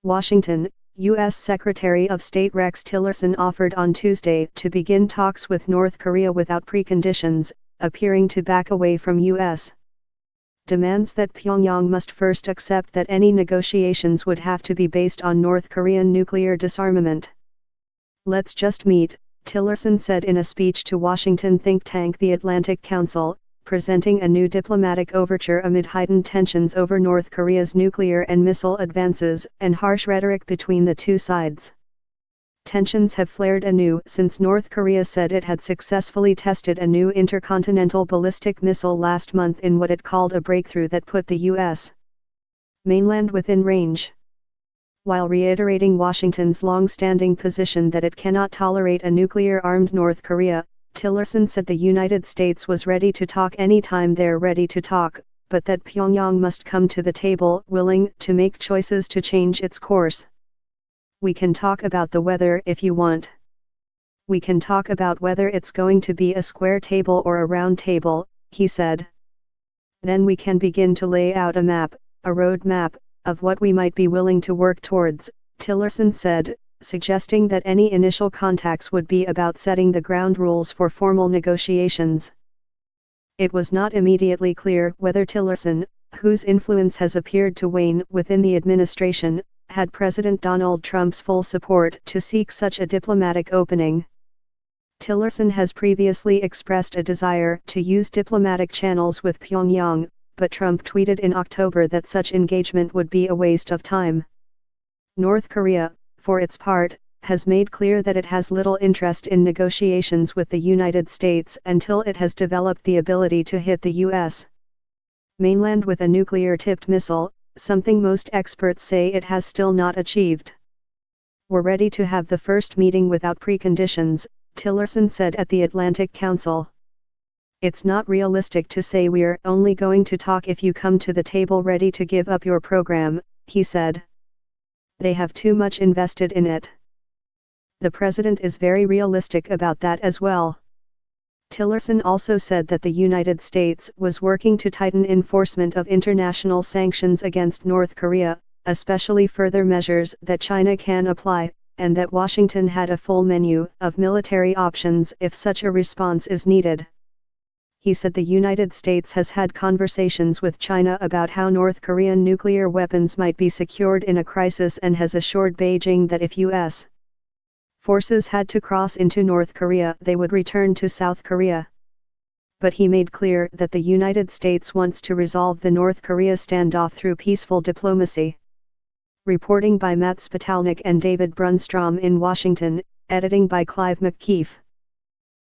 Washington, U.S. Secretary of State Rex Tillerson offered on Tuesday to begin talks with North Korea without preconditions, appearing to back away from U.S. demands that Pyongyang must first accept that any negotiations would have to be based on North Korean nuclear disarmament. "Let's just meet," Tillerson said in a speech to Washington think tank The Atlantic Council, presenting a new diplomatic overture amid heightened tensions over North Korea's nuclear and missile advances and harsh rhetoric between the two sides. Tensions have flared anew since North Korea said it had successfully tested a new intercontinental ballistic missile last month in what it called a breakthrough that put the U.S. mainland within range. While reiterating Washington's long-standing position that it cannot tolerate a nuclear-armed North Korea, Tillerson said the United States was ready to talk anytime they're ready to talk, but that Pyongyang must come to the table willing to make choices to change its course. "We can talk about the weather if you want. We can talk about whether it's going to be a square table or a round table," he said. "Then we can begin to lay out a map, a road map, of what we might be willing to work towards," Tillerson said, suggesting that any initial contacts would be about setting the ground rules for formal negotiations. It was not immediately clear whether Tillerson, whose influence has appeared to wane within the administration, had President Donald Trump's full support to seek such a diplomatic opening. Tillerson has previously expressed a desire to use diplomatic channels with Pyongyang, but Trump tweeted in October that such engagement would be a waste of time. North Korea, for its part, has made clear that it has little interest in negotiations with the United States until it has developed the ability to hit the U.S. mainland with a nuclear-tipped missile, something most experts say it has still not achieved. "We're ready to have the first meeting without preconditions," Tillerson said at the Atlantic Council. "It's not realistic to say we're only going to talk if you come to the table ready to give up your program," he said. "They have too much invested in it. The president is very realistic about that as well." Tillerson also said that the United States was working to tighten enforcement of international sanctions against North Korea, especially further measures that China can apply, and that Washington had a full menu of military options if such a response is needed. He said the United States has had conversations with China about how North Korean nuclear weapons might be secured in a crisis and has assured Beijing that if U.S. forces had to cross into North Korea they would return to South Korea. But he made clear that the United States wants to resolve the North Korea standoff through peaceful diplomacy. Reporting by Matt Spitalnik and David Brunstrom in Washington, editing by Clive McKeefe.